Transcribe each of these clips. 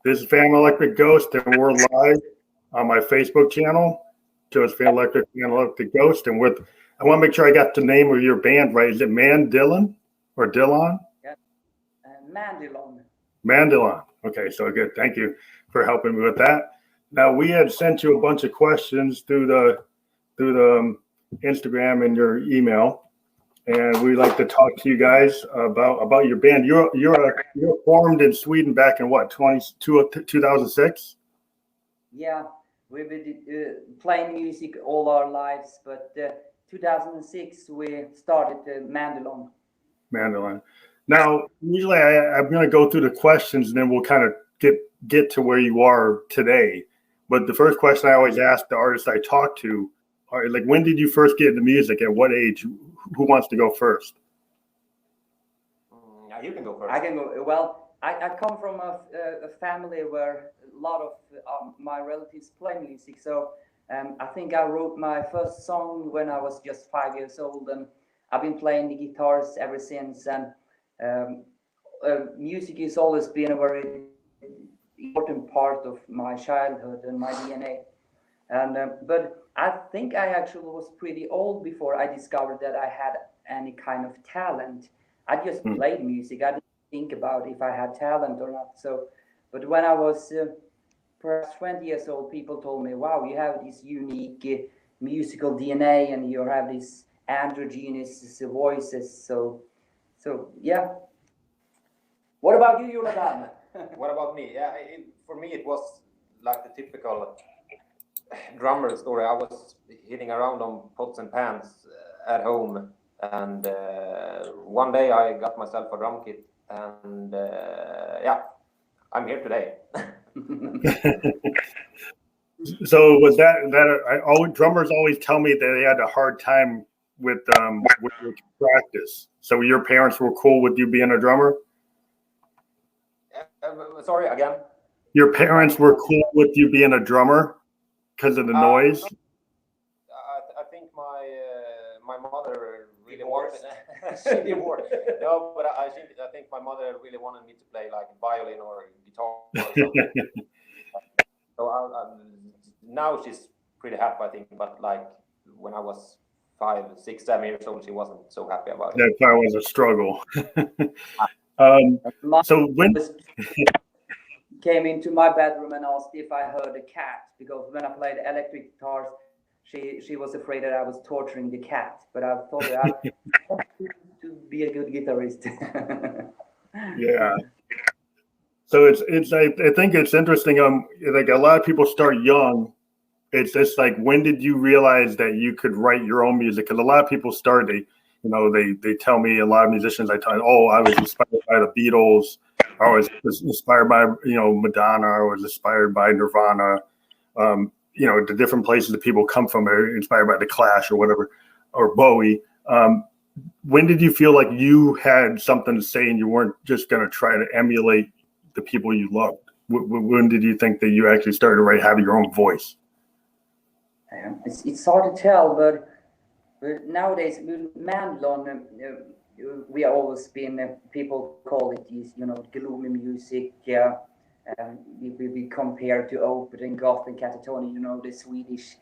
This is Fan Electric Ghost, and we're live on my Facebook channel. Just Fan Electric Ghost, and I want to make sure I got the name of your band right. Is it Mandylon or Dillon? Yeah, Mandylon. Mandylon. Okay, so good. Thank you for helping me with that. Now we had sent you a bunch of questions through the Instagram and your email. And we'd like to talk to you guys about your band. You're formed in Sweden back in what, 2006? Yeah, we've been playing music all our lives, but 2006 we started Mandylon. Mandylon. Now, usually I'm going to go through the questions and then we'll kind of get to where you are today. But the first question I always ask the artists I talk to are like, when did you first get into music? At what age? Who wants to go first? Yeah, you can go first. I can go. Well, I come from a family where a lot of my relatives play music. So I think I wrote my first song when I was just 5 years old, and I've been playing the guitars ever since. And music has always been a very important part of my childhood and my DNA. And but I think I actually was pretty old before I discovered that I had any kind of talent. I just played music. I didn't think about if I had talent or not. So, but when I was perhaps 20 years old, people told me, "Wow, you have this unique musical DNA, and you have these androgynous voices." So yeah. What about you, Jonathan? What about me? Yeah, for me it was like the typical drummer story. I was hitting around on pots and pans at home, and one day I got myself a drum kit, and yeah, I'm here today. So was that drummers always tell me that they had a hard time with your practice. So your parents were cool with you being a drummer? Sorry, again? Your parents were cool with you being a drummer because of the noise? I think my mother really wanted she divorced. No, but I think my mother really wanted me to play like violin or guitar or something. So now she's pretty happy, I think. But like when I was 5, 6, 7 years old, she wasn't so happy about it. That probably was a struggle. So when came into my bedroom and asked if I heard a cat, because when I played electric guitars, she was afraid that I was torturing the cat. But I told her I want to be a good guitarist. Yeah. So it's I think it's interesting. Like a lot of people start young. It's just like, when did you realize that you could write your own music? Because a lot of people start, they tell me, a lot of musicians I tell, oh, I was inspired by the Beatles. I was inspired by, Madonna. I was inspired by Nirvana. The different places that people come from are inspired by the Clash or whatever, or Bowie. When did you feel like you had something to say and you weren't just going to try to emulate the people you loved? When did you think that you actually started to have your own voice? It's hard to tell, but nowadays, Mandylon, we have always been, people call it this, gloomy music. We compare to opera and goth and catatonic, the Swedish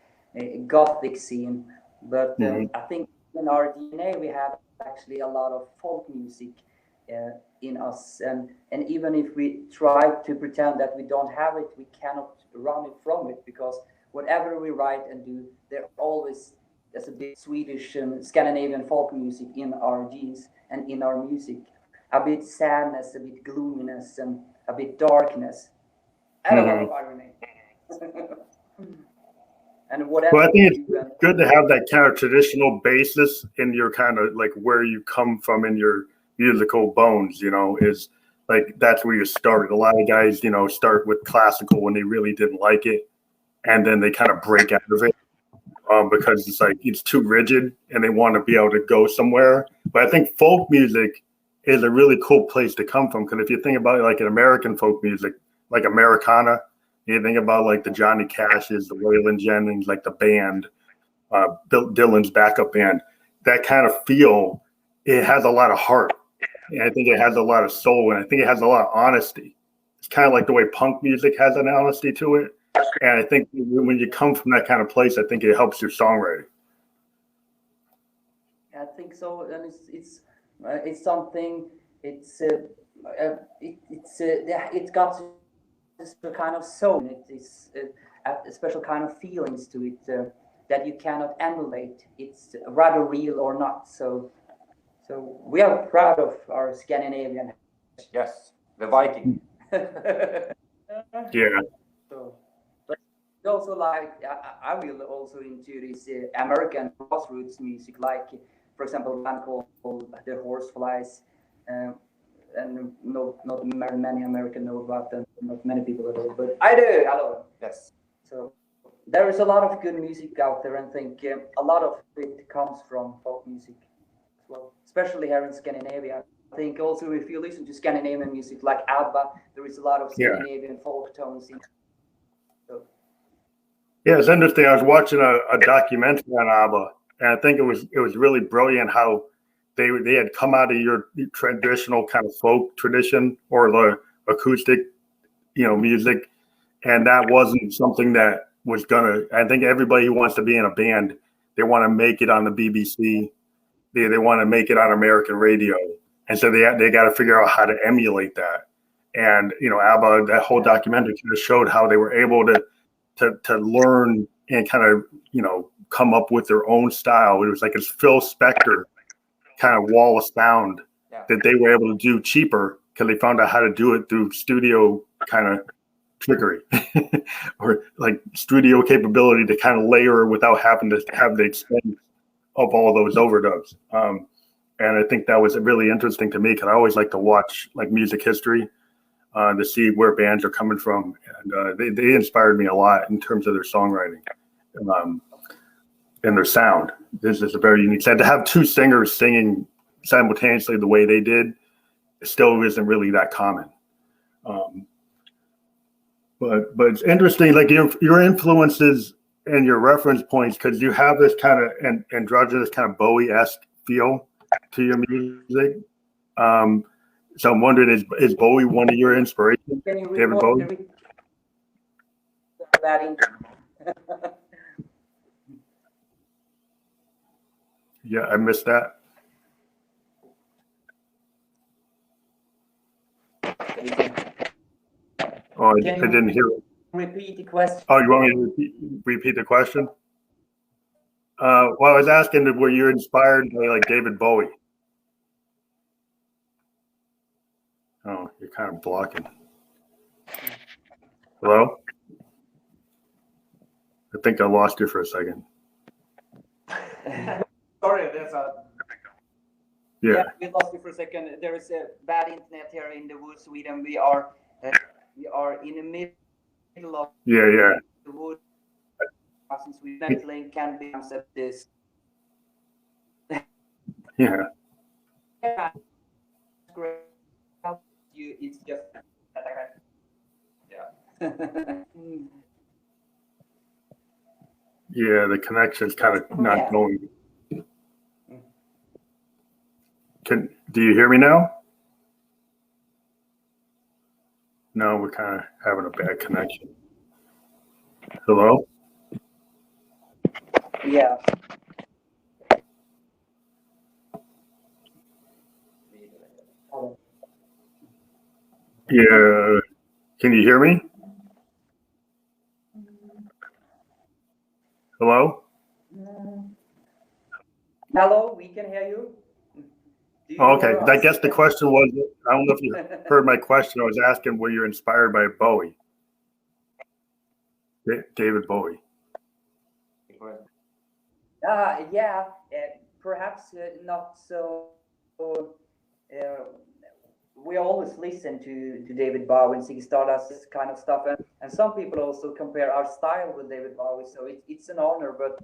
gothic scene. But I think in our DNA we have actually a lot of folk music in us, and even if we try to pretend that we don't have it, we cannot run it from it, because whatever we write and do, there's a bit Swedish and Scandinavian folk music in our genes and in our music. A bit sadness, a bit gloominess, and a bit darkness. And a lot of irony. And whatever. Well, I think it's good to have that kind of traditional basis in your kind of like where you come from in your musical bones, is like that's where you started. A lot of guys, start with classical when they really didn't like it, and then they kind of break out of it because it's like it's too rigid and they want to be able to go somewhere. But I think folk music is a really cool place to come from, because if you think about it, like an American folk music, like Americana, you think about like the Johnny Cash's, the Waylon Jennings, like the band, Dylan's backup band, that kind of feel, it has a lot of heart. And I think it has a lot of soul, and I think it has a lot of honesty. It's kind of like the way punk music has an honesty to it. And I think when you come from that kind of place, I think it helps your songwriting. I think so, and it's something. It's got a kind of soul. It's a special kind of feelings to it that you cannot emulate. It's rather real or not. So we are proud of our Scandinavian. Yes, the Viking. Yeah. So, but also like I will also into this American grassroots music, like for example, a band called the Horseflies, and not many American know about them, not many people at all, but I do. I love them. Yes. So there is a lot of good music out there, and I think a lot of it comes from folk music as well, especially here in Scandinavia. I think also if you listen to Scandinavian music like ABBA, there is a lot of Scandinavian folk tones in. So. Yeah, it's interesting. I was watching a documentary on ABBA, and I think it was really brilliant how they had come out of your traditional kind of folk tradition or the acoustic, music, and that wasn't something that was gonna. I think everybody who wants to be in a band, they want to make it on the BBC, they want to make it on American radio, and so they got to figure out how to emulate that. And ABBA, that whole documentary kind of showed how they were able to learn and kind of come up with their own style. It was like a Phil Spector kind of wall of sound that they were able to do cheaper because they found out how to do it through studio kind of trickery or like studio capability to kind of layer without having to have the expense of all those overdubs. And I think that was really interesting to me because I always like to watch like music history to see where bands are coming from. And they inspired me a lot in terms of their songwriting and their sound. This is a very unique sound. To have two singers singing simultaneously the way they did still isn't really that common. But it's interesting, like your influences and your reference points, because you have this kind of androgynous kind of Bowie-esque feel to your music. So I'm wondering, is Bowie one of your inspirations? Can you David Bowie? That in? Yeah, I missed that. Oh, I didn't hear it. Repeat the question. Oh, you want me to repeat the question? Well, I was asking, were you inspired by like David Bowie? Oh, you're kind of blocking. Hello? I think I lost you for a second. Sorry, there's a. Yeah, we lost you for a second. There is a bad internet here in the woods, Sweden. We are in the middle of yeah. the woods. In Sweden, link can be set this. Yeah. It's just. Yeah. Yeah, the connection's kind of not going. Do you hear me now? No, we're kind of having a bad connection. Hello? Yeah. Yeah. Can you hear me? Hello? Hello, we can hear you. Okay, I guess the question was, I don't know if you heard my question. I was asking, were you inspired by Bowie? David Bowie. Yeah, perhaps not so. We always listen to David Bowie and Ziggy Stardust, this kind of stuff, and some people also compare our style with David Bowie. So it's an honor, but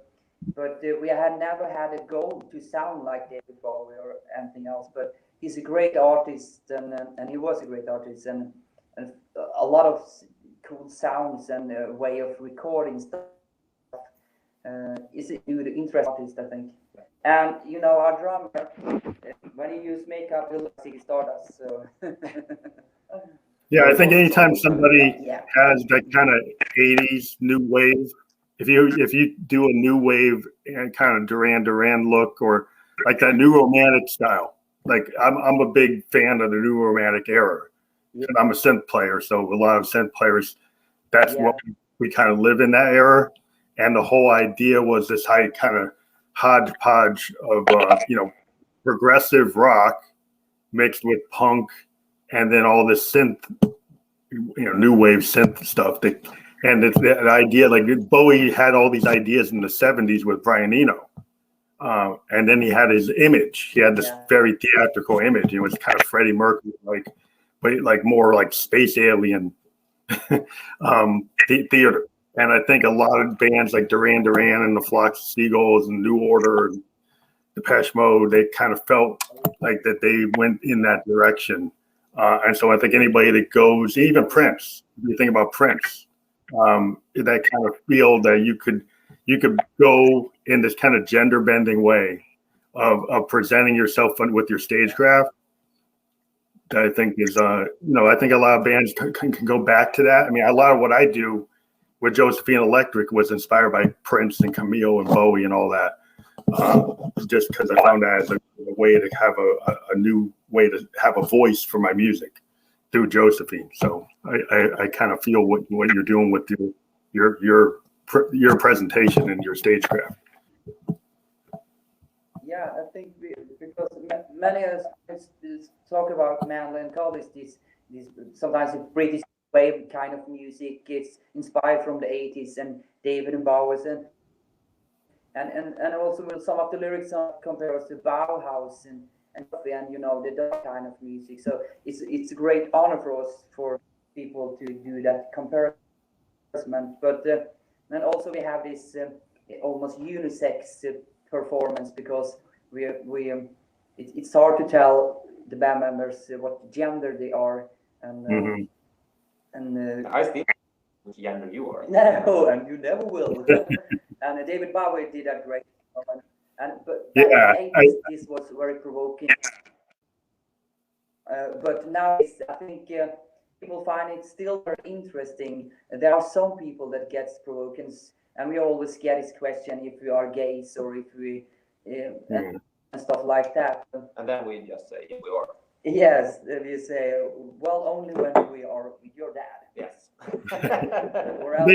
we had never had a goal to sound like David Bowie or anything else. But he's a great artist, and he was a great artist, and a lot of cool sounds and way of recording stuff. Is it the interest artist, I think. And our drummer, when he used makeup, he looked like Ziggy Stardust. So Yeah, I think anytime somebody Yeah. has that kind of 80s new wave, if you do a new wave and kind of Duran Duran look, or like that new romantic style, like I'm a big fan of the new romantic era. Yeah. And I'm a synth player, so a lot of synth players, that's Yeah. what we kind of live in that era. And the whole idea was this high kind of hodgepodge of progressive rock mixed with punk, and then all this synth, new wave synth stuff. And it's that idea, like Bowie had all these ideas in the 70s with Brian Eno. And then he had his image. He had this very theatrical image. It was kind of Freddie Mercury, but like more like space alien theater. And I think a lot of bands like Duran Duran and the Flocks of Seagulls and New Order and Depeche Mode, they kind of felt like that they went in that direction. And so I think anybody that goes, even Prince, if you think about Prince, that kind of feel that you could go in this kind of gender bending way of presenting yourself with your stagecraft. That I think is, I think a lot of bands can go back to that. I mean, a lot of what I do with Josephine Electric was inspired by Prince and Camille and Bowie and all that. Just because I found that as a way to have a new way to have a voice for my music through Josephine. So I kind of feel what you're doing with your presentation and your stagecraft. Yeah, I think because many of us talk about Mandylon, call this sometimes a British wave kind of music. It's inspired from the 80s and David and Bowers and also with some of the lyrics compared to Bauhaus and the dark kind of music. So it's a great honor for us, for people to do that comparison. But and also we have this almost unisex performance, because it's hard to tell the band members what gender they are, and I think which gender you are. No, and you never will. And David Bowie did that great. But Yeah, this was very provoking. But now I think people find it still very interesting. There are some people that gets provoking, and we always get this question if we are gays or if we and stuff like that. And then we just say we are. Yes, we say, well, only when we are with your dad. Yes. Or else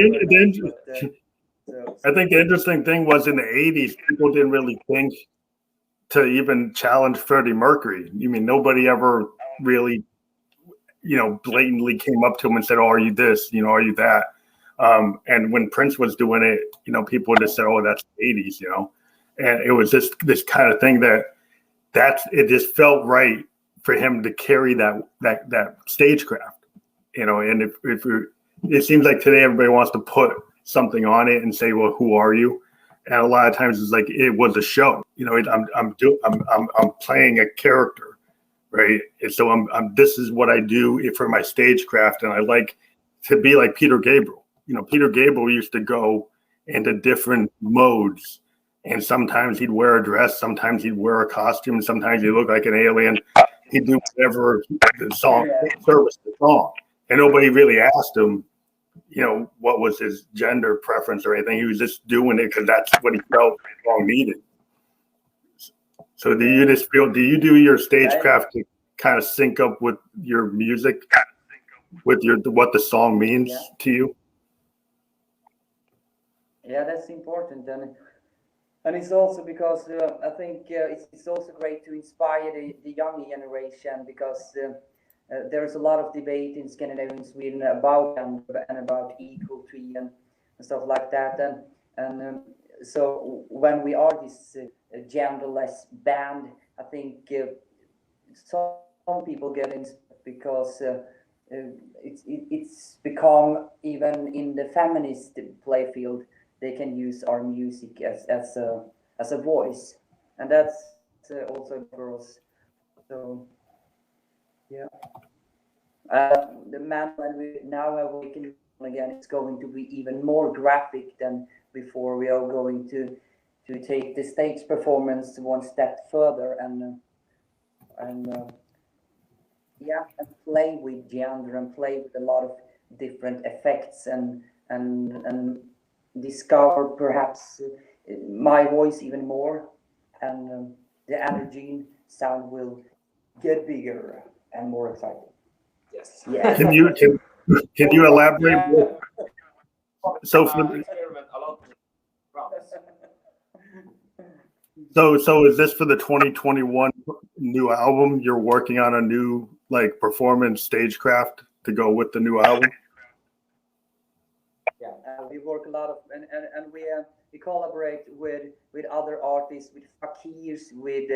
I think the interesting thing was in the 80s, people didn't really think to even challenge Freddie Mercury. I mean, nobody ever really, blatantly came up to him and said, "Oh, are you this? Are you that?" And when Prince was doing it, people would just say, "Oh, that's the 80s," And it was this kind of thing that it just felt right for him to carry that stagecraft, And if it seems like today everybody wants to put something on it and say, "Well, who are you?" And a lot of times it's like it was a show. I'm playing a character, right? And so this is what I do for my stagecraft, and I like to be like Peter Gabriel. Peter Gabriel used to go into different modes, and sometimes he'd wear a dress, sometimes he'd wear a costume, sometimes he'd look like an alien. He'd do whatever the song service the song, and nobody really asked him, what was his gender preference or anything. He was just doing it because that's what he felt the song needed. So do you do your stagecraft to kind of sync up with your music, with what the song means to you? Yeah, that's important. And it's also because I think it's also great to inspire the younger generation, because there's a lot of debate in Scandinavia and Sweden about gender and about equality and stuff like that. And so when we are this genderless band, I think some people get inspired because it's become, even in the feminist play field, they can use our music as a voice, and that's also for us. So yeah, the man, when we now awaken again, it's going to be even more graphic than before. We are going to take the stage performance one step further, and yeah, and play with gender and play with a lot of different effects and discover perhaps my voice even more, and the androgyne sound will get bigger and more exciting. Yes. Yes. Can you elaborate? Yeah. So Experiment a lot with drums. so is this for the 2021 new album? You're working on a new like performance stagecraft to go with the new album? Yeah, we work a lot of and we collaborate with other artists, with fakirs, we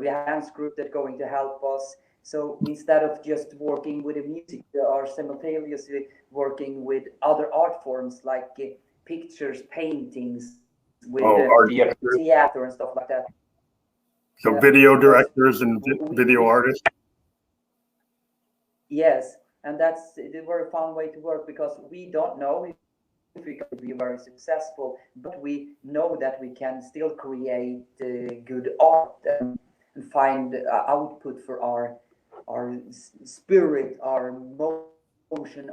have dance group that going to help us. So instead of just working with the music, we are simultaneously working with other art forms like pictures, paintings, with Art theater and stuff like that. so video directors and video artists. Yes, and that's a very fun way to work because we don't know if we can be very successful, but we know that we can still create good art and find output for our spirit, our motion,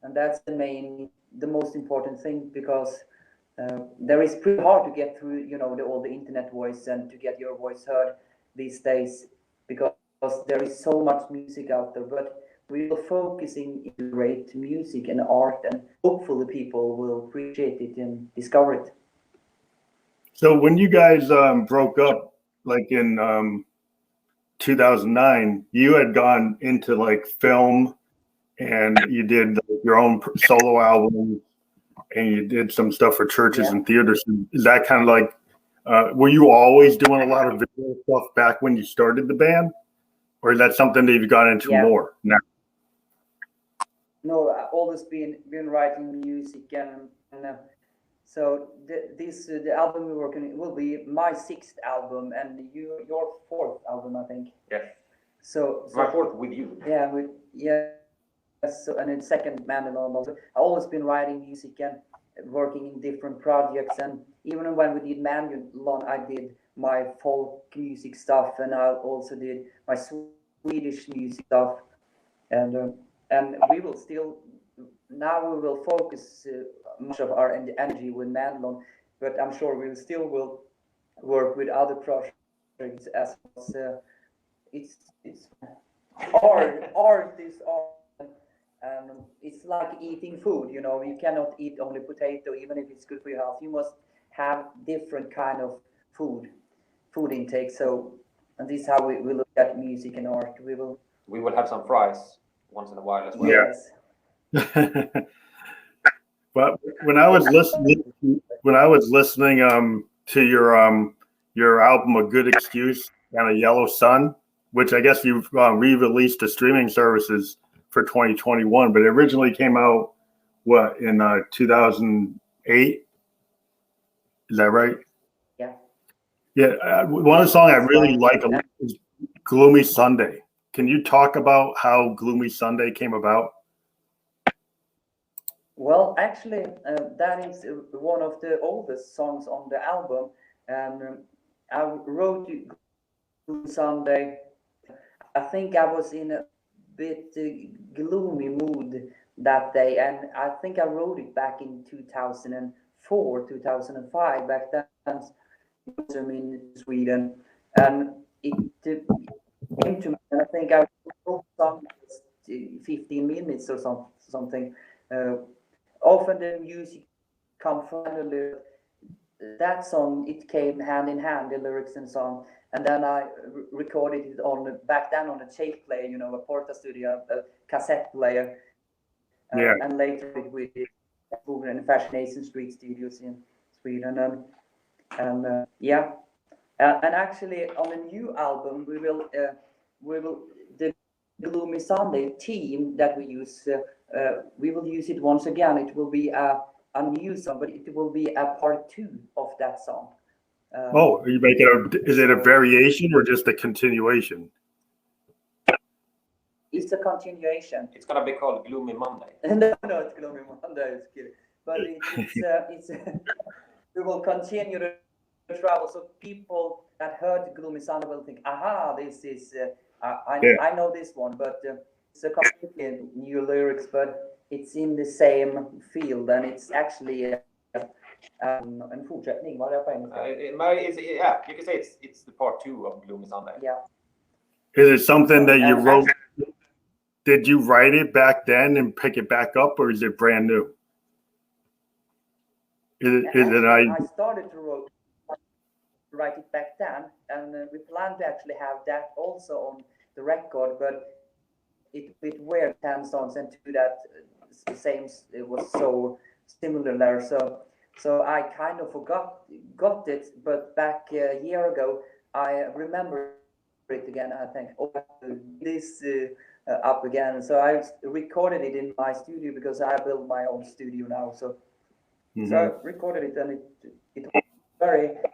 and that's the most important thing because there is pretty hard to get through, all the internet voice and to get your voice heard these days because there is so much music out there. But we are focusing in great music and art, and hopefully people will appreciate it and discover it. So when you guys broke up, like in 2009, you had gone into like film, and you did your own solo album, and you did some stuff for churches and theaters. Is that kind of like, were you always doing a lot of video stuff back when you started the band, or is that something that you've gone into more now? No, I've always been writing music, and so the album we're working on will be my 6th album, and your 4th album, I think. Yes. So My 4th with you. Yeah. So, and then second Mandylon also. I've always been writing music and working in different projects, and even when we did Mandylon, I did my folk music stuff, and I also did my Swedish music stuff, and we will still now we will focus much of our energy with Mandylon, but I'm sure we still will work with other projects as it's art is art. It's like eating food, you cannot eat only potato even if it's good for your health. You must have different kind of food intake. So, and this is how we look at music and art. We will have some fries once in a while as well. Yes. But when I was listening to your album, A Good Excuse and A Yellow Sun, which I guess you've re-released to streaming services for 2021, but it originally came out in 2008. Is that right? Yeah. Yeah. One of the songs I really like is Gloomy Sunday. Can you talk about how Gloomy Sunday came about? Well, actually, that is one of the oldest songs on the album. I wrote Gloomy Sunday. I think I was in a bit gloomy mood that day, and I think I wrote it back in 2004, 2005. Back then, I'm in Sweden, and it came to me. And I think I wrote something 15 minutes or something. Often the music comes from the lyrics. That song, it came hand in hand, the lyrics and song. And then I recorded it back then on a tape player, a Porta Studio, a cassette player. And later with in Fascination Street Studios in Sweden. And actually on a new album, we will the Gloomy Sunday theme that we use. We will use it once again. It will be a new song, but it will be a part 2 of that song. Are you making is it a variation or just a continuation? It's a continuation. It's gonna be called Gloomy Monday. no, it's Gloomy Monday. It's kidding. But it's we will continue to travel. So people that heard Gloomy Sunday will think, aha, this is I know this one, but it's a completely new lyrics, but it's in the same field, and it's actually en fortsättning. Vad är det på engelska? Yeah, you can say it's the part 2 of Gloomy Sunday. Yeah. Is it something that you wrote? Did you write it back then and pick it back up, or is it brand new? I started to write it back then, and we planned to actually have that also on the record, but it weird 10 songs and to that same, it was so similar, so I kind of got it, but back a year ago I remember it again. I think this up again, so I recorded it in my studio because I built my own studio now, so so I recorded it, and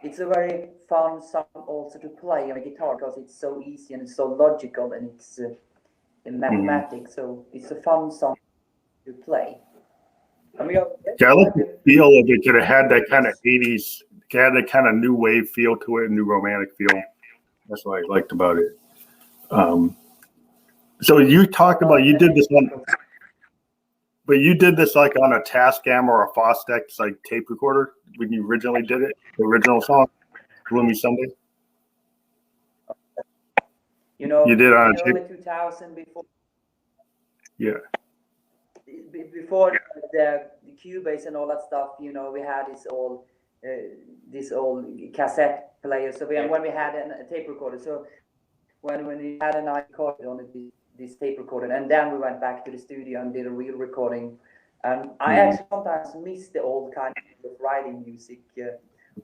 it's a very fun song also to play on a guitar because it's so easy and it's so logical, and it's in mathematics, so it's a fun song to play. I like the feel of it. It had that kind of 80s, it had that kind of new wave feel to it, new romantic feel. That's what I liked about it. So you talked about, you did this one, but you did this like on a Tascam or a Fostex like tape recorder when you originally did it, the original song, Gloomy Sunday. You know, you did on early 2000 before. Yeah. Before the Cubase and all that stuff, you know, we had this old cassette player. So when we had a tape recorder, so when we had an iCard on this tape recorder, and then we went back to the studio and did a real recording. And I actually sometimes miss the old kind of writing music.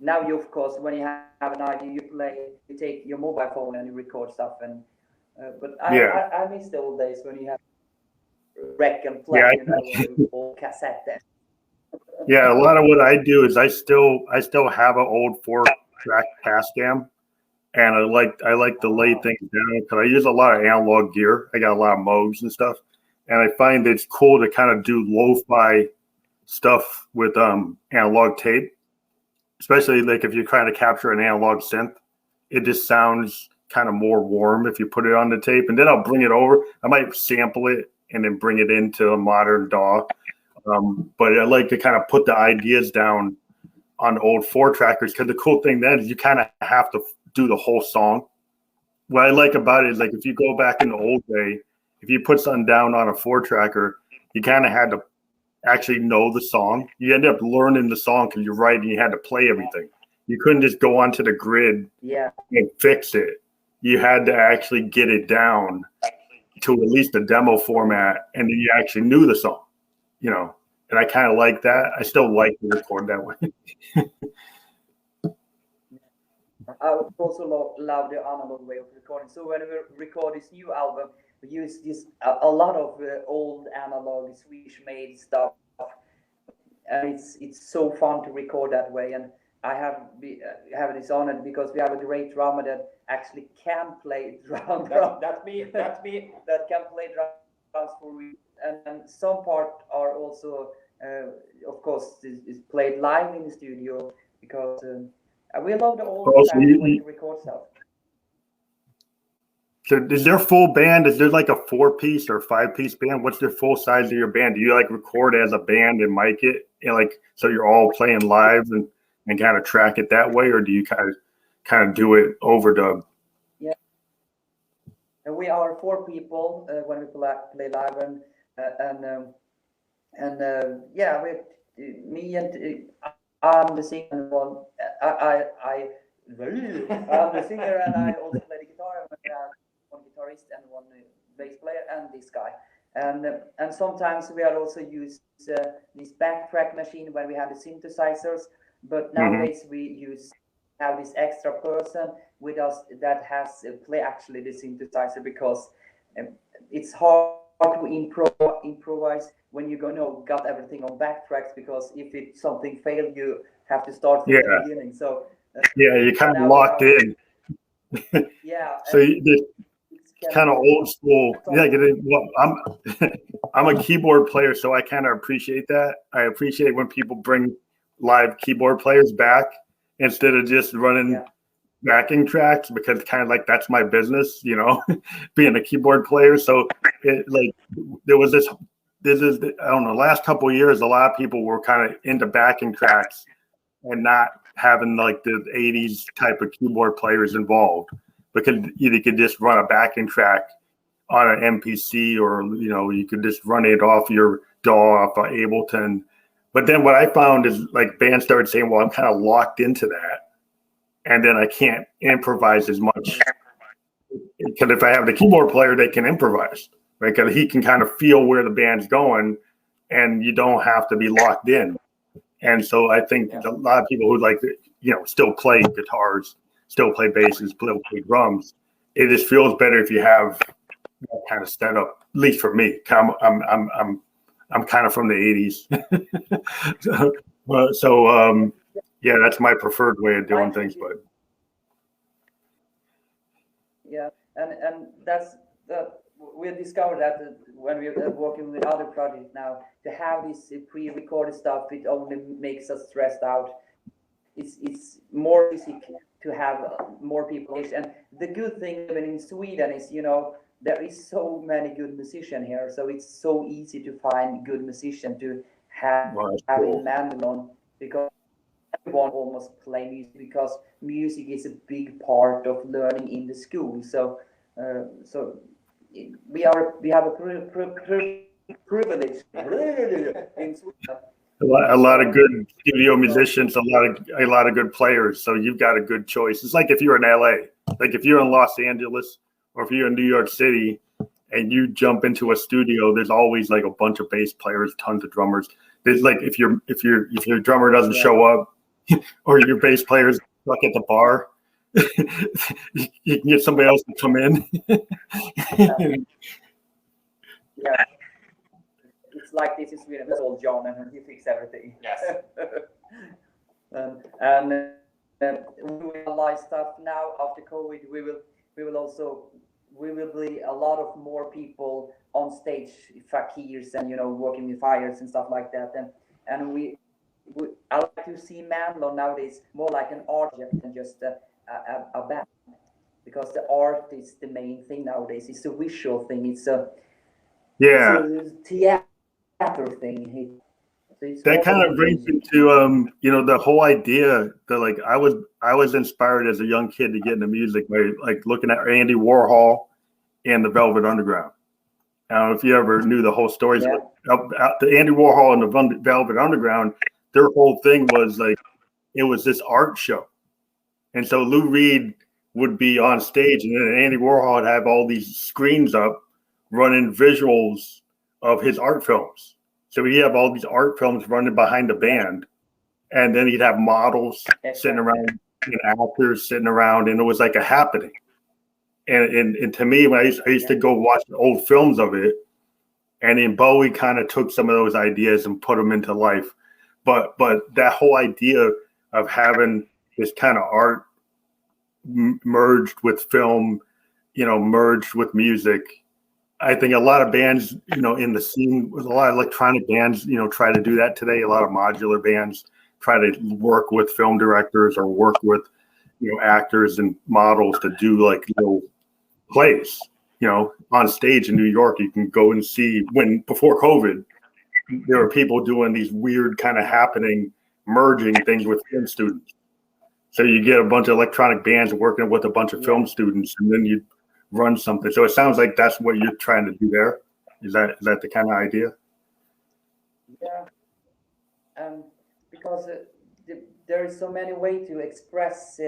Now you, of course, when you have an idea, you take your mobile phone and you record stuff. And but I miss the old days when you have rec and play, old cassette there. Yeah, a lot of what I do is I still have an old 4-track Tascam, and I like to lay things down because I use a lot of analog gear. I got a lot of Moogs and stuff, and I find it's cool to kind of do lo-fi stuff with analog tape, especially like if you're trying to capture an analog synth. It just sounds kind of more warm if you put it on the tape, and then I'll bring it over. I might sample it and then bring it into a modern DAW. But I like to kind of put the ideas down on old 4-trackers because the cool thing then is you kind of have to do the whole song. What I like about it is like if you go back in the old day, if you put something down on a 4-tracker, you kind of had to actually know the song. You end up learning the song because you're writing, you had to play everything. You couldn't just go onto the grid and fix it. You had to actually get it down to at least a demo format, and then you actually knew the song, you know. And I kind of like that. I still like to record that way. I also love the analog way of recording. So when we record this new album, we use a lot of old analog Swedish-made stuff, and it's so fun to record that way. And I have this honor because we have a great drummer that actually can play drums. That's me. That can play drums for me. And some part are also, of course, is played live in the studio because we love the old way to record stuff. So is there full band? Is there like a 4-piece or 5-piece band? What's the full size of your band? Do you like record as a band and mic it, like so you're all playing live and kind of track it that way, or do you kind of do it overdub? Yeah, and we are 4 people when we play live, and yeah, me and I'm the singer. I'm the singer, and I also play the guitar. And we have one guitarist and one bass player, and this guy. And sometimes we are also use this backtrack machine when we have the synthesizers. But nowadays we have this extra person with us that has play actually the synthesizer because it's hard to improvise when you got everything on backtracks, because if something failed, you have to start from the beginning. So you're kind of locked in. Yeah. So it's kind of old school. Yeah, well, I'm a keyboard player, so I kind of appreciate that. I appreciate when people bring live keyboard players back instead of just running backing tracks because kind of like that's my business, you know, being a keyboard player. So like there was this is I don't know, last couple of years a lot of people were kind of into backing tracks and not having like the 80s type of keyboard players involved, because you could just run a backing track on an MPC, or you know, you could just run it off your DAW, off of Ableton. But then what I found is like bands started saying, well, I'm kind of locked into that, and then I can't improvise as much, because if I have the keyboard player, they can improvise, right? Because he can kind of feel where the band's going, and you don't have to be locked in. And so I think a lot of people who like, you know, still play guitars, still play basses, still play drums, it just feels better if you have that kind of setup. At least for me, I'm kind of from the '80s, so yeah, that's my preferred way of doing things. But yeah, and that's we discovered that when we're working with other projects now, to have this pre-recorded stuff, it only makes us stressed out. It's more music to have more people. And the good thing even in Sweden is, you know, there is so many good musicians here, so it's so easy to find good musicians to have in Mandylon, because everyone almost play music, because music is a big part of learning in the school. So we have a privilege in Sweden. A lot of good studio musicians, a lot of good players. So you've got a good choice. It's like if you're in LA, like if you're in Los Angeles, or if you're in New York City, and you jump into a studio, there's always like a bunch of bass players, tons of drummers. There's like if your drummer doesn't show up, or your bass player's stuck at the bar, you can get somebody else to come in. Yeah. It's like this in Sweden. It's all John, and he fixes everything. Yes. And we will realize stuff now after COVID. We will be a lot of more people on stage, fakirs, and, you know, working with fires and stuff like that. And I like to see Mandylon nowadays more like an art than just a band, because the art is the main thing nowadays. It's a visual thing. It's a theater thing. That kind of brings me to you know, the whole idea that like I was inspired as a young kid to get into music by like looking at Andy Warhol and the Velvet Underground. I don't know if you ever knew the whole stories. Yeah. The Andy Warhol and the Velvet Underground, their whole thing was like it was this art show, and so Lou Reed would be on stage, and then Andy Warhol would have all these screens up running visuals of his art films. So he'd have all these art films running behind the band, and then he'd have models sitting around, and actors sitting around, and it was like a happening. And to me, when I used to go watch the old films of it, and then Bowie kind of took some of those ideas and put them into life. But that whole idea of having this kind of art merged with film, you know, merged with music. I think a lot of bands, you know, in the scene, with a lot of electronic bands, you know, try to do that today. A lot of modular bands try to work with film directors or work with, you know, actors and models to do like little plays, you know, on stage in New York. You can go and see, before COVID, there were people doing these weird kind of happening, merging things with film students. So you get a bunch of electronic bands working with a bunch of film students, and then you run something. So it sounds like that's what you're trying to do there. Is that the kind of idea? Yeah, because there is so many ways to express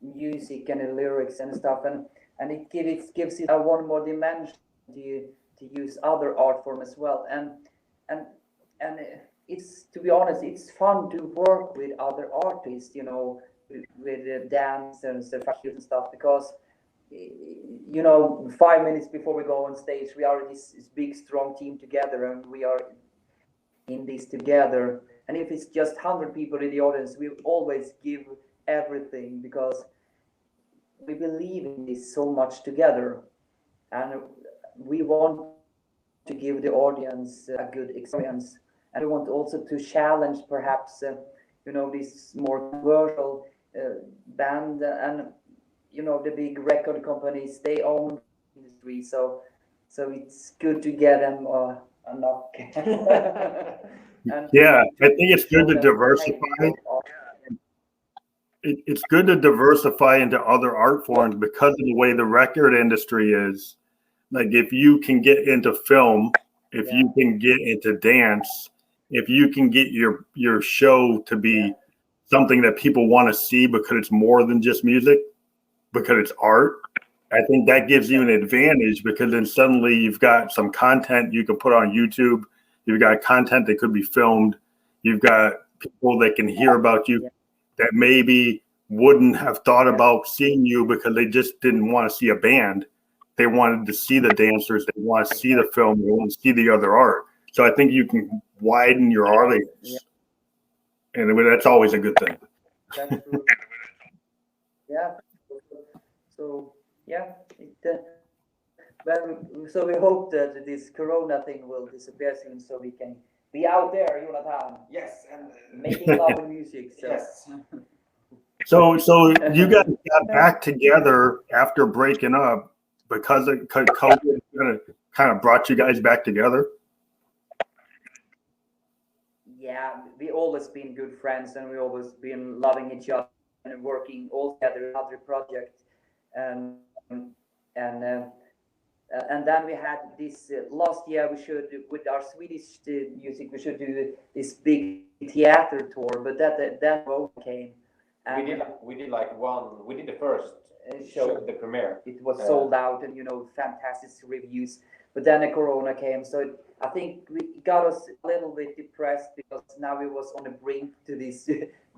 music and the lyrics and stuff, and it gives it one more dimension to use other art form as well. And it's, to be honest, it's fun to work with other artists, you know, with dancers and stuff, because, you know, 5 minutes before we go on stage, we are this big strong team together, and we are in this together. And if it's just 100 people in the audience, we always give everything, because we believe in this so much together, and we want to give the audience a good experience, and we want also to challenge perhaps you know, this more commercial band, and the big record companies, they own the industry, so it's good to get them a knock. And Yeah, I think it's good show to them diversify. It's good to diversify into other art forms because of the way the record industry is. Like if you can get into film, if you can get into dance, if you can get your show to be something that people want to see because it's more than just music, because it's art, I think that gives you an advantage, because then suddenly you've got some content you can put on YouTube. You've got content that could be filmed. You've got people that can hear about you that maybe wouldn't have thought about seeing you because they just didn't want to see a band. They wanted to see the dancers. They want to see the film. They want to see the other art. So I think you can widen your audience, and that's always a good thing. That's true. Yeah. So so we hope that this Corona thing will disappear soon, so we can be out there, Jonathan. Yes, and making love and music. So. yes. So you guys got back together after breaking up because COVID kind of brought you guys back together? Yeah, we always been good friends, and we always been loving each other and working all together in other projects. And then we had this last year. We should, with our Swedish music, we should do this big theater tour, but that came. And we did the first show, the premiere. It was sold out, and fantastic reviews. But then the Corona came, so I think it got us a little bit depressed, because now we was on the brink to this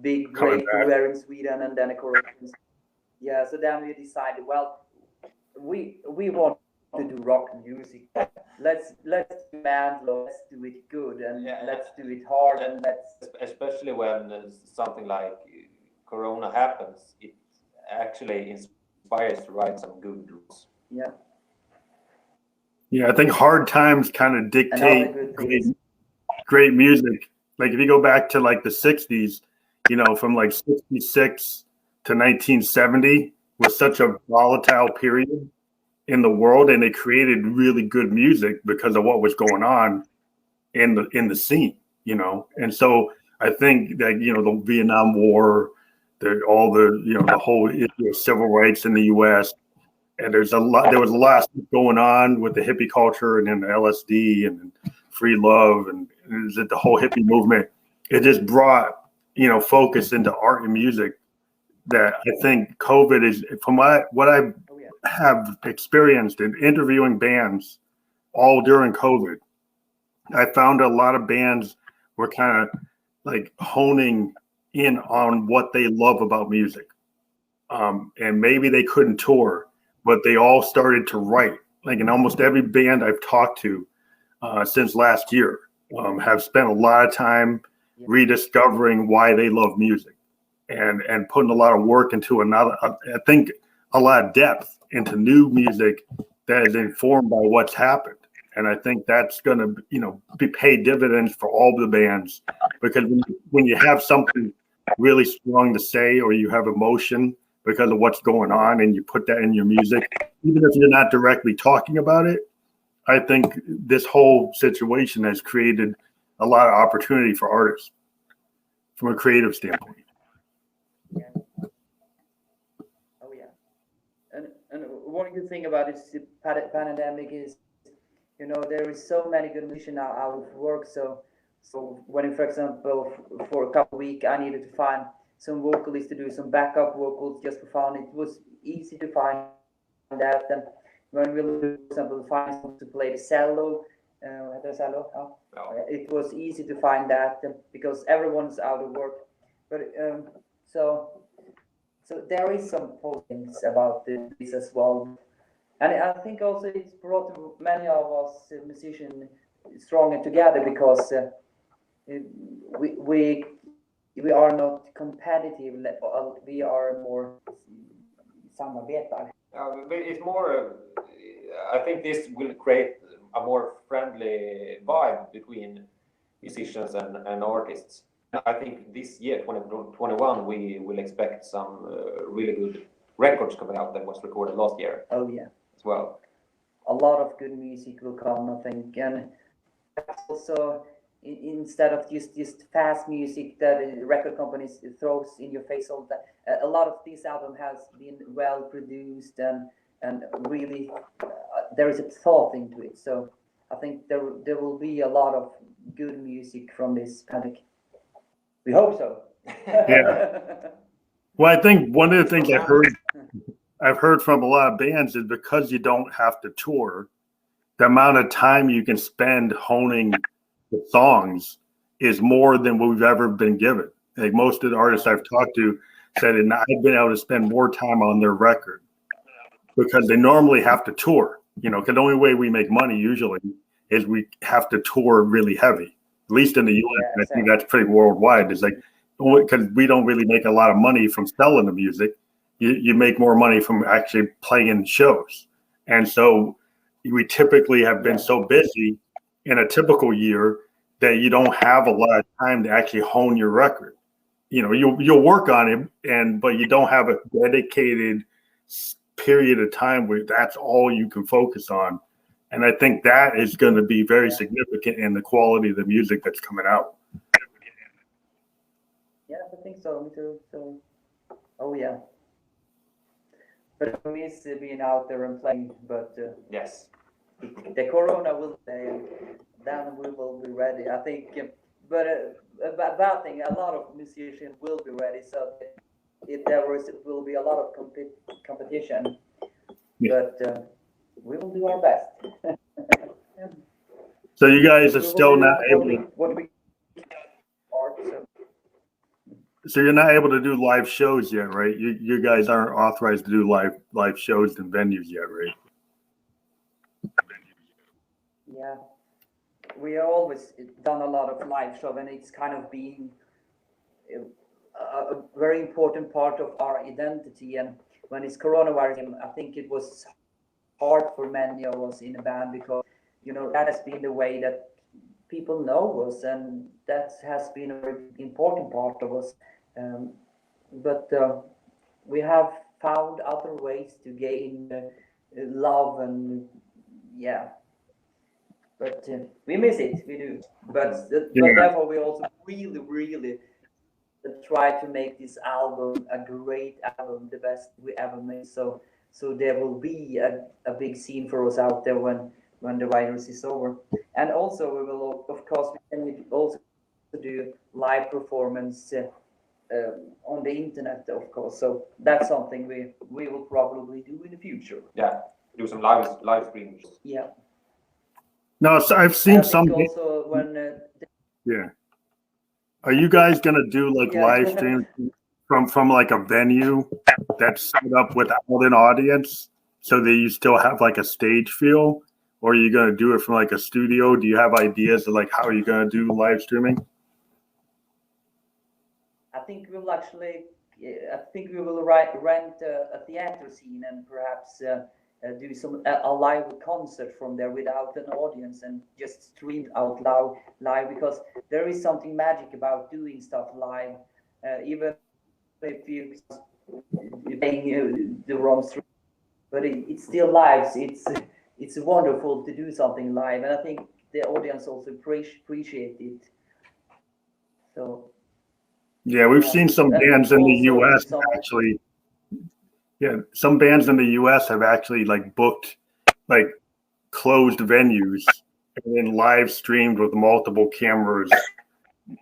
big break we were in Sweden, and then the Corona. Yeah, so then we decided, well, we want to do rock music. Let's do Mandylon, let's do it good, and let's do it hard, and especially when something like Corona happens, it actually inspires to write some good rules. Yeah. Yeah, I think hard times kind of dictate great music. Like if you go back to like the 60s, from like 66 to 1970 was such a volatile period in the world, and it created really good music because of what was going on in the scene, And so I think that, the Vietnam War, the whole issue of civil rights in the US, and there was a lot going on with the hippie culture, and then the LSD and free love, and the whole hippie movement. It just brought, focus into art and music that I think COVID is, from what I have experienced in interviewing bands all during COVID. I found a lot of bands were kind of like honing in on what they love about music. And maybe they couldn't tour, but they all started to write. Like in almost every band I've talked to since last year, have spent a lot of time rediscovering why they love music, and putting a lot of work into I think a lot of depth into new music that is informed by what's happened. And I think that's going to, be paid dividends for all the bands, because when you have something really strong to say, or you have emotion because of what's going on, and you put that in your music, even if you're not directly talking about it, I think this whole situation has created a lot of opportunity for artists from a creative standpoint. Yeah. Oh yeah. And one good thing about this pandemic is, there is so many good musicians now out of work. So when, for example, for a couple of weeks, I needed to find some vocalists to do some backup vocals just for fun. It was easy to find that. And when we, for example, find someone to play the cello, it was easy to find that, because everyone's out of work. But so there is some things about this as well. And I think also it's brought many of us musicians stronger together, because we are not competitive. We are more samarbetare. It's more. I think this will create a more friendly vibe between musicians and artists. I think this year, 2021, we will expect some really good records coming out that was recorded last year. Oh yeah, as well. A lot of good music will come, I think, and also instead of just fast music that record companies throws in your face all the time, a lot of this album has been well produced and really there is a thought into it. So I think there will be a lot of good music from this pandemic. We hope so. Yeah. Well, I think one of the things I've heard from a lot of bands is because you don't have to tour, the amount of time you can spend honing the songs is more than we've ever been given. Like most of the artists I've talked to said, and I've been able to spend more time on their record because they normally have to tour, because the only way we make money usually is we have to tour really heavy, at least in the US. And I think that's pretty worldwide. It's like, because we don't really make a lot of money from selling the music. You make more money from actually playing shows. And so we typically have been so busy in a typical year that you don't have a lot of time to actually hone your record. You'll work on it, but you don't have a dedicated period of time where that's all you can focus on. And I think that is going to be very significant in the quality of the music that's coming out. Yeah, I think so. Me too. So, oh yeah. But I miss being out there and playing. But yes, the Corona will stay, and then we will be ready. I think. But a bad thing, a lot of musicians will be ready. So will be a lot of competition. Yeah. But we will do our best. So you guys are still not able. So you're not able to do live shows yet, right? You guys aren't authorized to do live shows in venues yet, right? Yeah, we have always done a lot of live show, and it's kind of been a very important part of our identity. And when it's coronavirus, I think it was hard for many of us in a band because that has been the way that people know us, and that has been a very important part of us. But we have found other ways to gain love and but we miss it, we do. But therefore we also really try to make this album a great album, the best we ever made. So there will be a big scene for us out there when the virus is over. And also we will, of course, we can also do live performance on the internet, of course. So that's something we will probably do in the future. Yeah, do some live streams. Yeah. No, so I've seen some. Also when. Yeah. Are you guys gonna do live streams from like a venue that's set up without an audience, so that you still have like a stage feel, or are you gonna do it from like a studio? Do you have ideas of how are you gonna do live streaming? I think we will rent a theater scene and perhaps do a live concert from there without an audience and just stream out live, because there is something magic about doing stuff live, even if you're playing the wrong stream, but it's still live. It's wonderful to do something live, and I think the audience also appreciate it. So. Yeah, we've seen some bands in the U.S. actually. Yeah, some bands in the U.S. have actually booked closed venues and then live streamed with multiple cameras,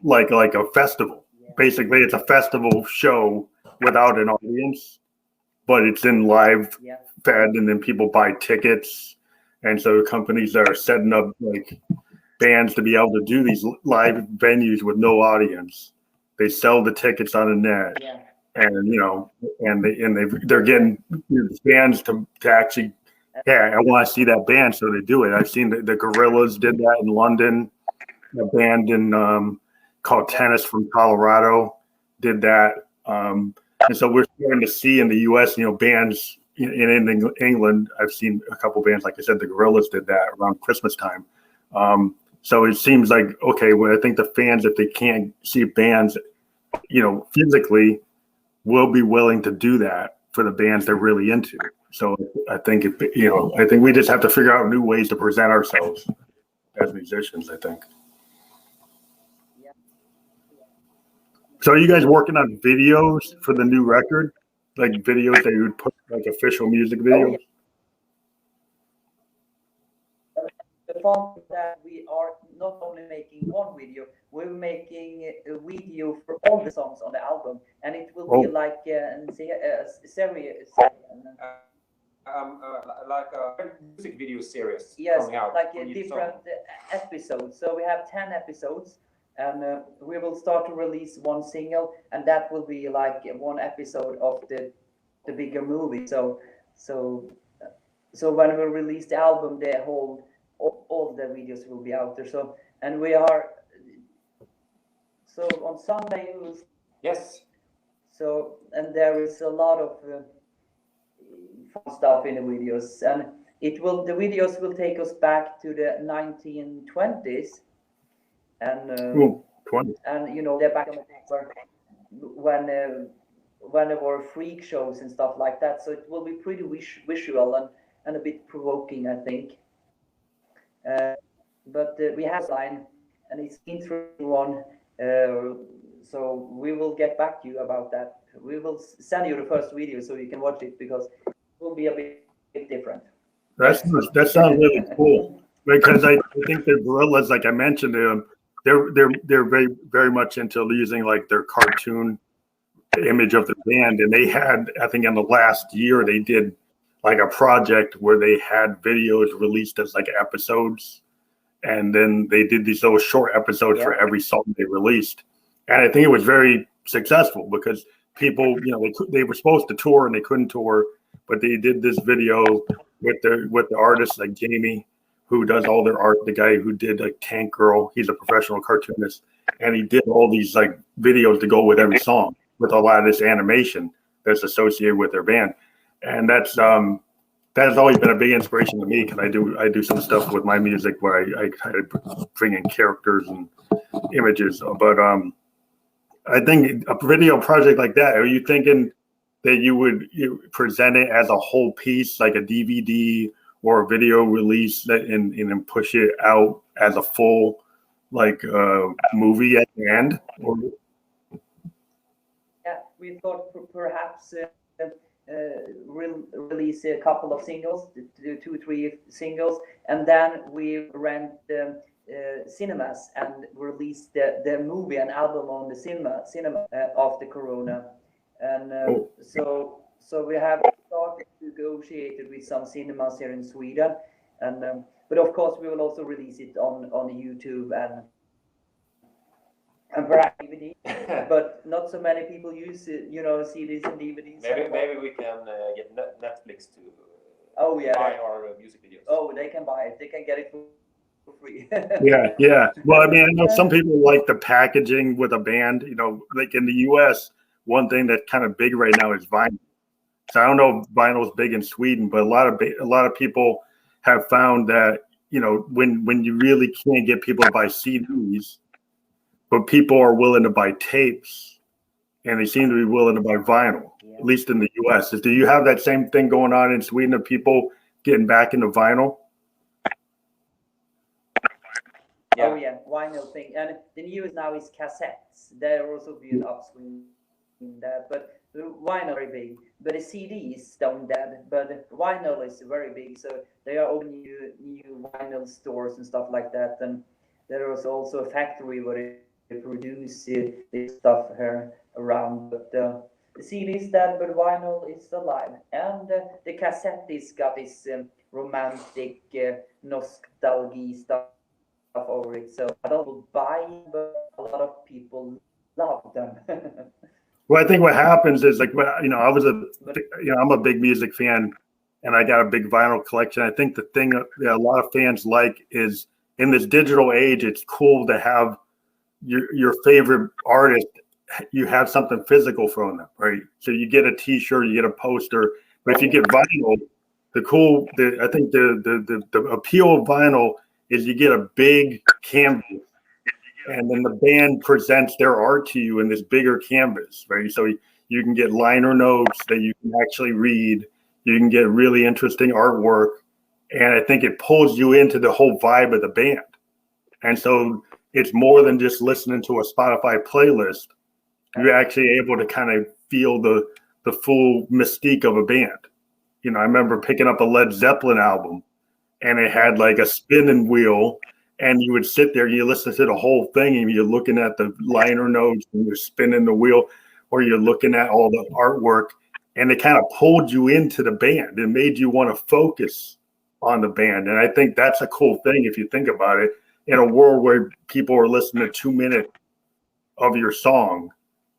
like a festival. Yeah. Basically, it's a festival show without an audience, but it's in live fed, and then people buy tickets, and so companies are setting up bands to be able to do these live venues with no audience. They sell the tickets on the net. Yeah. And they're getting bands to actually, I want to see that band, so they do it. I've seen the Gorillas did that in London. A band called Tennis from Colorado did that, and so we're starting to see in the U.S. Bands in England. I've seen a couple bands, like I said, the Gorillas did that around Christmas time. So it seems like, okay, well, I think the fans, if they can't see bands, physically, will be willing to do that for the bands they're really into. So I think, I think we just have to figure out new ways to present ourselves as musicians, I think. So are you guys working on videos for the new record? Like videos that you would put, like official music videos? The fun that we are not only making one video, we're making a video for all the songs on the album, and it will be like a series. Like a music video series. Yes, coming out like a different episodes. So we have 10 episodes, and we will start to release one single, and that will be like one episode of the bigger movie. So when we release the album, all the videos will be out there. So on Sunday we'll. Yes. So, and there is a lot of fun stuff in the videos, and the videos will take us back to the 1920s, and 20. and they're back when there were freak shows and stuff like that. So it will be pretty visual and a bit provoking, I think. But we have a line, and it's an interesting one. So we will get back to you about that. We will send you the first video so you can watch it, because it will be a bit different. That sounds really cool, because I think the Gorillas, like I mentioned, they're very, very much into using like their cartoon image of the band, and they had, I think in the last year, they did like a project where they had videos released as like episodes, and then they did these little short episodes for every song they released, and I think it was very successful because people, they were supposed to tour and they couldn't tour, but they did this video with the artists like Jamie, who does all their art, the guy who did like Tank Girl, he's a professional cartoonist, and he did all these like videos to go with every song with a lot of this animation that's associated with their band. And that has always been a big inspiration to me, because I do some stuff with my music where I kind of bring in characters and images. But I think a video project like that, are you thinking that you present it as a whole piece, like a DVD or a video release, and push it out as a full like movie at the end? Or? Yeah, we thought perhaps release a couple of singles, 2-3 singles, and then we rent cinemas and release the movie and album on the cinema after Corona, and so we have started to negotiate with some cinemas here in Sweden, and but of course we will also release it on YouTube and perhaps DVD, but not so many people use CDs and DVDs. Maybe we can get Netflix to buy our music videos. Oh, they can buy it. They can get it for free. Yeah. Well, I mean, I know some people like the packaging with a band. Like in the U.S., one thing that's kind of big right now is vinyl. So I don't know if vinyl is big in Sweden, but a lot of people have found that when you really can't get people to buy CDs, but people are willing to buy tapes, and they seem to be willing to buy vinyl, at least in the U.S. Do you have that same thing going on in Sweden of people getting back into vinyl? Yeah. Oh yeah, vinyl thing, and the newest now is cassettes. They're also being upswing in that, but vinyl very big. But the CD is down dead, but vinyl is very big. So they are opening new vinyl stores and stuff like that, and there is also a factory where they produce this stuff here around. But the CD is dead, but vinyl is alive, and the cassette is got this romantic nostalgia stuff over it. So I don't buy, but a lot of people love them. Well, I think what happens is I'm a big music fan, and I got a big vinyl collection. I think the thing that a lot of fans like is, in this digital age, it's cool to have your favorite artist. You have something physical from them, right? So you get a T-shirt, you get a poster. But if you get vinyl, I think the appeal of vinyl is you get a big canvas, and then the band presents their art to you in this bigger canvas, right? So you can get liner notes that you can actually read. You can get really interesting artwork. And I think it pulls you into the whole vibe of the band. And so it's more than just listening to a Spotify playlist. You're actually able to kind of feel the full mystique of a band. You know, I remember picking up a Led Zeppelin album, and it had like a spinning wheel, and you would sit there and you listen to the whole thing, and you're looking at the liner notes and you're spinning the wheel, or you're looking at all the artwork, and it kind of pulled you into the band and made you want to focus on the band. And I think that's a cool thing if you think about it, in a world where people are listening to 2 minutes of your song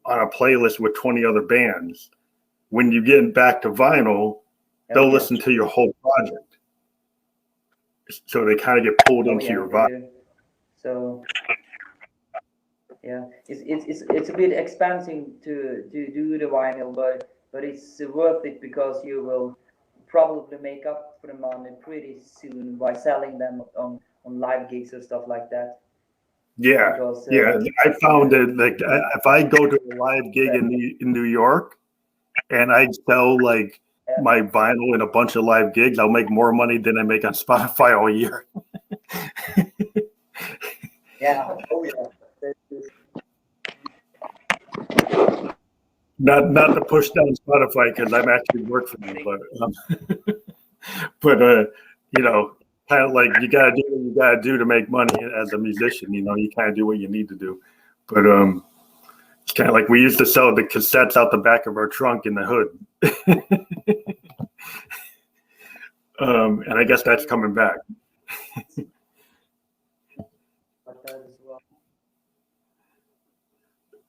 on a playlist with 20 other bands. When you get back to vinyl, they'll listen to your whole project. So they kind of get pulled into your vibe. So yeah, it's a bit expensive to do the vinyl, but it's worth it because you will probably make up for the money pretty soon by selling them on live gigs or stuff like that. Yeah, because, I found that like if I go to a live gig in New York and I sell like my vinyl in a bunch of live gigs, I'll make more money than I make on Spotify all year. Yeah. Oh yeah. Not to push down Spotify because I'm actually work for them, but you know, kind of like you gotta do what you gotta do to make money as a musician. You know, you kind of do what you need to do. But it's kind of like we used to sell the cassettes out the back of our trunk in the hood. And I guess that's coming back.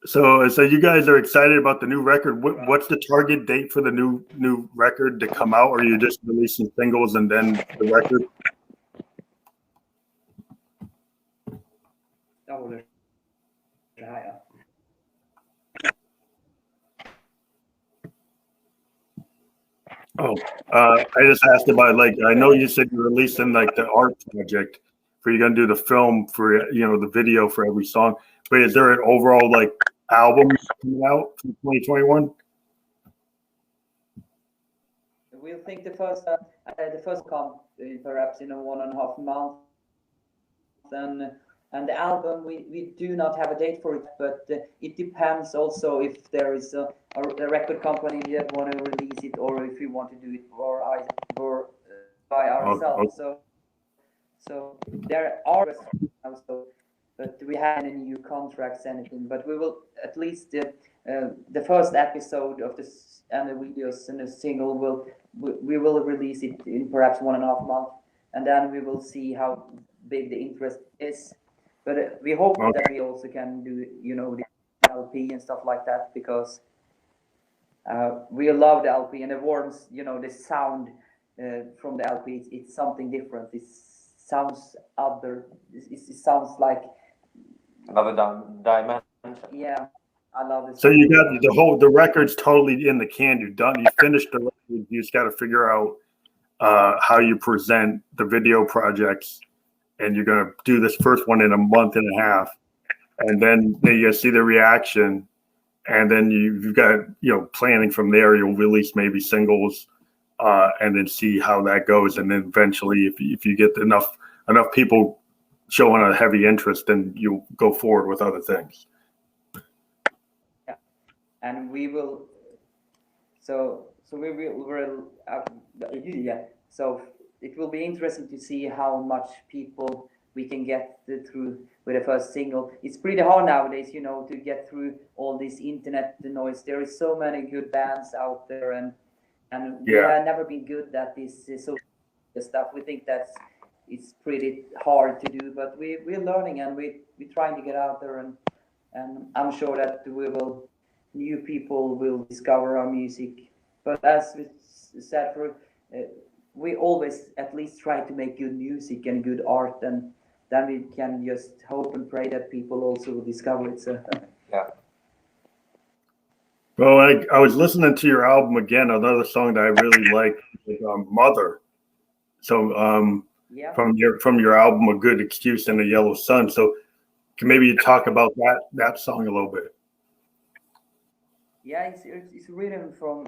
So you guys are excited about the new record. What's the target date for the new record to come out? Or are you just releasing singles and then the record? I just asked about, like, I know you said you're releasing like the art project for you're gonna do the film for, you know, the video for every song. But is there an overall like album coming out for 2021? We'll think the first come perhaps in 1.5 months, and the album we do not have a date for it, but it depends also if there is a record company that want to release it, or if we want to do it by ourselves. Okay. So there are also, but we haven't any new contracts, anything. But we will at least the first episode of this and the videos and the single we will release it in perhaps 1.5 months, and then we will see how big the interest is. But we hope that we also can do, you know, the LP and stuff like that, because we love the LP and it warms, you know, the sound from the LP. It's something different. It sounds other. It sounds like another dimension. Yeah, I love it. So you got the record's totally in the can. You're done. You finished the record. You just got to figure out how you present the video projects. And you're going to do this first one in a month and a half, and then you see the reaction, and then you've got, you know, planning from there. You'll release maybe singles, and then see how that goes, and then eventually, if you get enough people showing a heavy interest, then you'll go forward with other things. Yeah, and we will. So we will. Yeah. So it will be interesting to see how much people we can get through with the first single. It's pretty hard nowadays, you know, to get through all this internet noise. There is so many good bands out there, and we have never been good at this social stuff. We think it's pretty hard to do, but we're learning, and we're trying to get out there, and I'm sure that new people will discover our music. But as we said, we always at least try to make good music and good art, and then we can just hope and pray that people also will discover it. So. Yeah. Well, I was listening to your album again. Another song that I really like is Mother. So Yeah. from your album, A Good Excuse and the Yellow Sun. So can maybe you talk about that song a little bit? Yeah, it's written from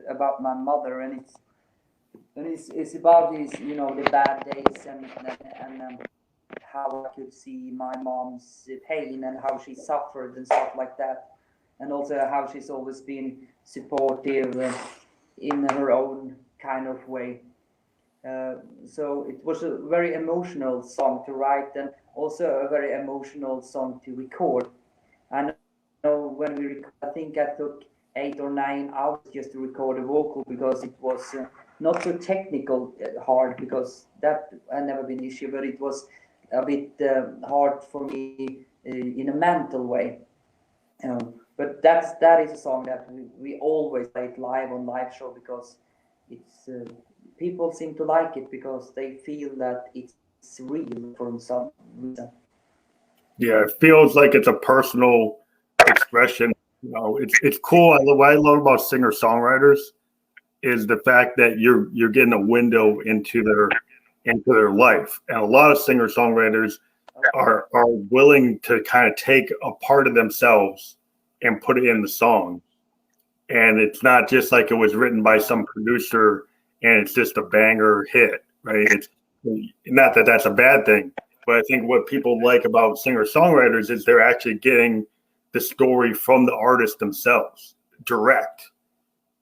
about my mother, and it's about these, you know, the bad days, and how I could see my mom's pain and how she suffered and stuff like that, and also how she's always been supportive in her own kind of way. So it was a very emotional song to write, and also a very emotional song to record. I know when we record, I think I took 8 or 9 hours just to record the vocal because it was not so technical hard, because that had never been an issue, but it was a bit hard for me in a mental way. But that is a song that we always play it live on live show, because it's people seem to like it because they feel that it's real for some reason. Yeah, it feels like it's a personal expression. You know, it's cool. What I love about singer-songwriters is the fact that you're getting a window into their life. And a lot of singer-songwriters are willing to kind of take a part of themselves and put it in the song. And it's not just like it was written by some producer and it's just a banger hit, right? It's not that that's a bad thing, but I think what people like about singer-songwriters is they're actually getting the story from the artist themselves, direct.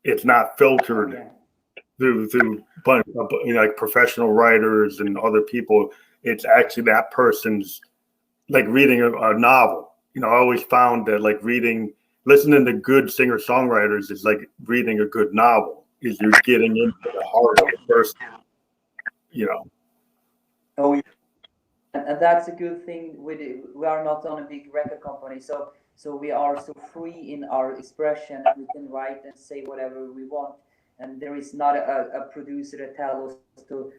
It's not filtered through but you know, like professional writers and other people. It's actually that person's, like reading a novel. You know, I always found that like listening to good singer-songwriters is like reading a good novel. Is you're getting into the heart of the person, you know. Oh, yeah. And that's a good thing. We are not on a big record company, so we are so free in our expression, and we can write and say whatever we want. And there is not a producer that tells us to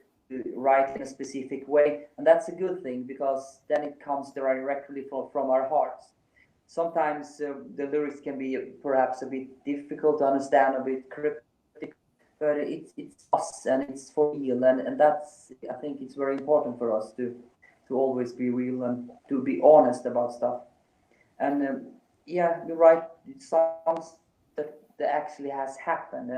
write in a specific way, and that's a good thing, because then it comes directly from our hearts. Sometimes the lyrics can be perhaps a bit difficult to understand, a bit cryptic, but it's us and it's for real, and that's, I think it's very important for us to always be real and to be honest about stuff. And yeah, you're right. It sounds that actually has happened.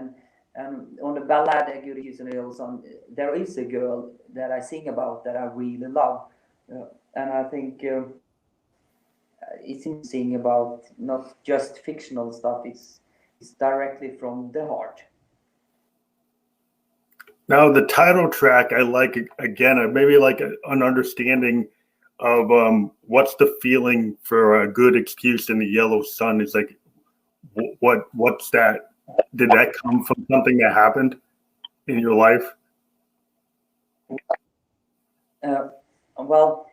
And on the ballad "A Good Excuse and a Yellow Sun," there is a girl that I sing about that I really love, and I think it's interesting about not just fictional stuff. It's directly from the heart. Now the title track, I like, again, maybe like an understanding of what's the feeling for A Good Excuse in the Yellow Sun. Is like, what's that? Did that come from something that happened in your life? Well,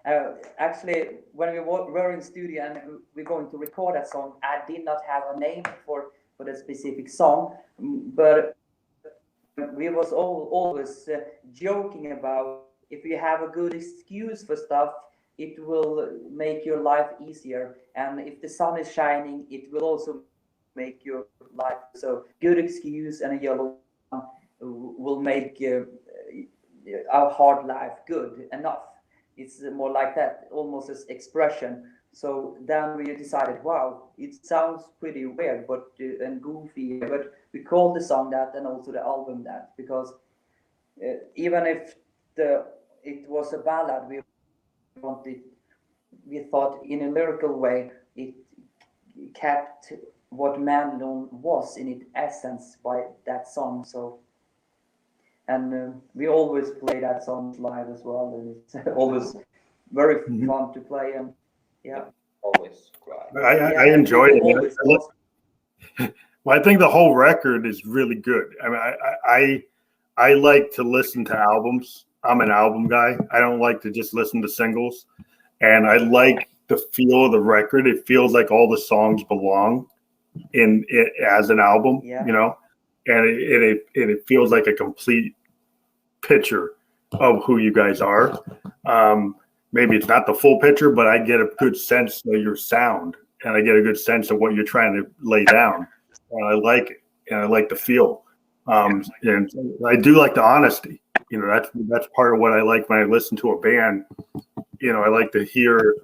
actually, when we were in studio and we're going to record that song, I did not have a name for the specific song, but we was always joking about, if you have a good excuse for stuff, it will make your life easier, and if the sun is shining, it will also make your life. So good excuse and a yellow sun will make our hard life good enough. It's more like that, almost as expression. So then we decided, wow, it sounds pretty weird, but and goofy, but we called the song that, and also the album that, because even if it was a ballad, we thought in a lyrical way it kept what Mandylon was in its essence by that song. So, and we always play that song live as well, and it's always very fun to play. And yeah, always cry. I enjoyed it. Well, I think the whole record is really good. I mean, I like to listen to albums. I'm an album guy. I don't like to just listen to singles, and I like the feel of the record. It feels like all the songs belong in it as an album, you know, and it feels like a complete picture of who you guys are. Maybe it's not the full picture, but I get a good sense of your sound, and I get a good sense of what you're trying to lay down. And I like it, and I like the feel. And I do like the honesty. You know, that's part of what I like when I listen to a band. You know, I like to hear,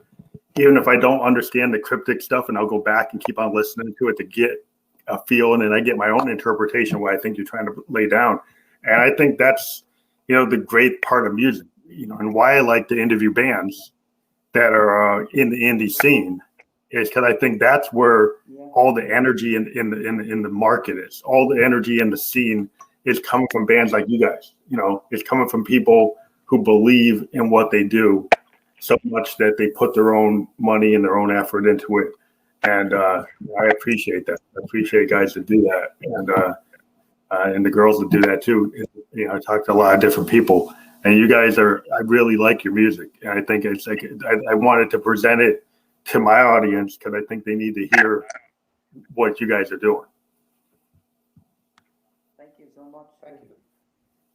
even if I don't understand the cryptic stuff, and I'll go back and keep on listening to it to get a feel, and then I get my own interpretation of what I think you're trying to lay down. And I think that's, you know, the great part of music, you know, and why I like to interview bands that are in the indie scene is because I think that's where all the energy in the market is. All the energy in the scene is coming from bands like you guys. You know, it's coming from people who believe in what they do so much that they put their own money and their own effort into it. And I appreciate that. I appreciate guys that do that, and the girls that do that too. You know, I talk to a lot of different people, and you guys are. I really like your music, and I think it's like I wanted to present it to my audience because I think they need to hear what you guys are doing. Thank you so much. Thank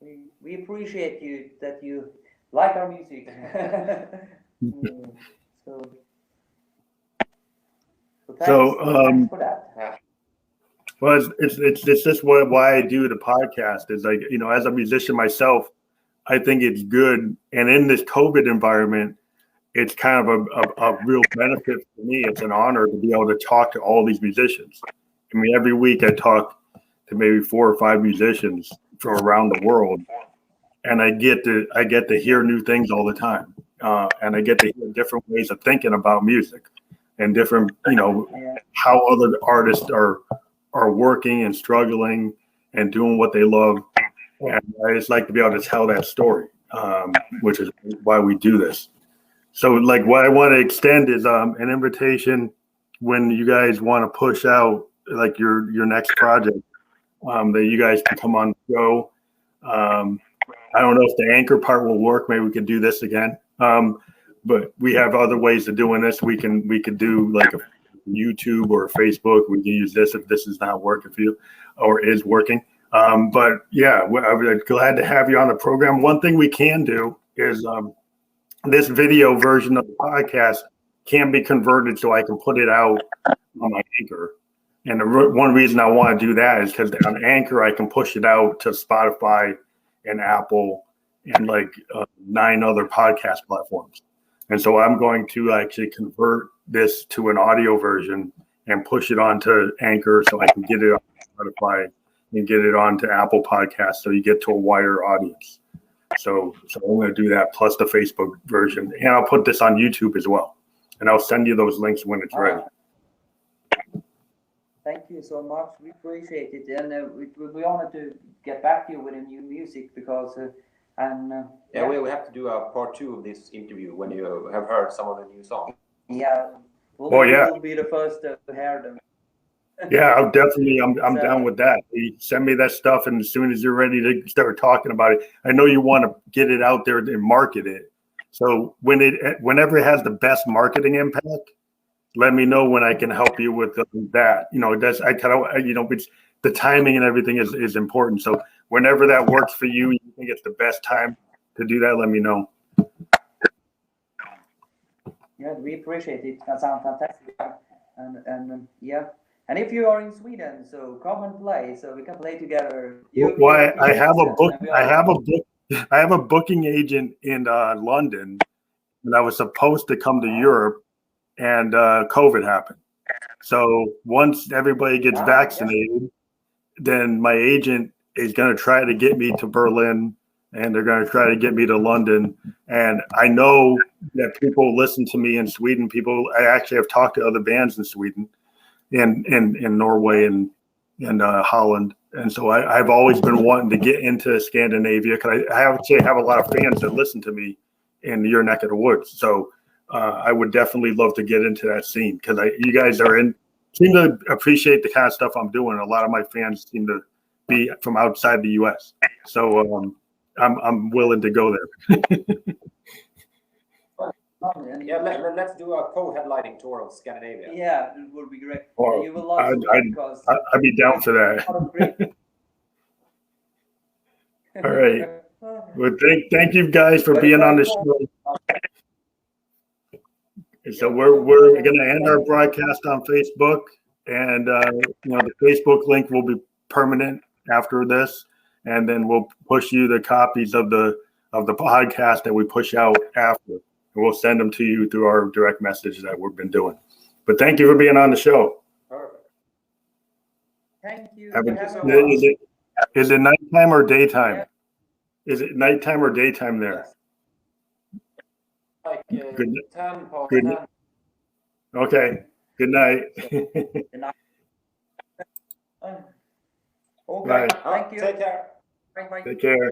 you. We appreciate you that you like our music. Thanks for that. Well, it's just why I do the podcast is like, you know, as a musician myself, I think it's good. And in this COVID environment, it's kind of a real benefit for me. It's an honor to be able to talk to all these musicians. I mean, every week I talk to maybe 4 or 5 musicians from around the world, and I get to hear new things all the time, and I get to hear different ways of thinking about music, and different, you know, how other artists are working and struggling and doing what they love. And I just like to be able to tell that story, which is why we do this. So, like, what I want to extend is an invitation when you guys want to push out like your next project, that you guys can come on the show. I don't know if the anchor part will work. Maybe we could do this again. But we have other ways of doing this. We could do like a YouTube or a Facebook. We can use this if this is not working for you or is working. But yeah, I'm glad to have you on the program. One thing we can do is this video version of the podcast can be converted so I can put it out on my Anchor. And one reason I want to do that is because on Anchor, I can push it out to Spotify and Apple and like 9 other podcast platforms. And so I'm going to actually convert this to an audio version and push it onto Anchor so I can get it on Spotify and get it onto Apple Podcasts so you get to a wider audience. So I'm going to do that plus the Facebook version. And I'll put this on YouTube as well. And I'll send you those links when it's ready. Thank you so much. We appreciate it. And we wanted to get back to you with a new music because we have to do a part 2 of this interview when you have heard some of the new songs. Yeah. We'll be the first to hear them. Yeah, I'm down with that. You send me that stuff, and as soon as you're ready to start talking about it, I know you want to get it out there and market it. So whenever it has the best marketing impact, let me know when I can help you with that. You know, it's the timing and everything is important. So whenever that works for you, you think it's the best time to do that, let me know. Yeah, we appreciate it. That sounds fantastic. And yeah. And if you are in Sweden, so come and play, so we can play together. I have a booking agent in London, and I was supposed to come to Europe, and COVID happened. So once everybody gets vaccinated, then my agent is going to try to get me to Berlin, and they're going to try to get me to London. And I know that people listen to me in Sweden. I actually have talked to other bands in Sweden. In Norway and Holland, and so I've always been wanting to get into Scandinavia because I actually have a lot of fans that listen to me in your neck of the woods. So I would definitely love to get into that scene because you guys seem to appreciate the kind of stuff I'm doing. A lot of my fans seem to be from outside the U.S. So I'm willing to go there. Yeah, let's do a co-headlining tour of Scandinavia. Yeah, it would be great. Oh, you will love because I'd be down for that. All right. Well, thank you guys for being on the show. So we're going to end our broadcast on Facebook, and the Facebook link will be permanent. after this, and then we'll push you the copies of the podcast that we push out after, and we'll send them to you through our direct message that we've been doing. But thank you for being on the show. Perfect. Thank you. Thank you so much. Is it nighttime or daytime? Yeah. Is it nighttime or daytime there? Like good, 10 past good, 10. Okay. Good night. Good night. Okay. Bye. Thank you. Take care. Bye. Take care.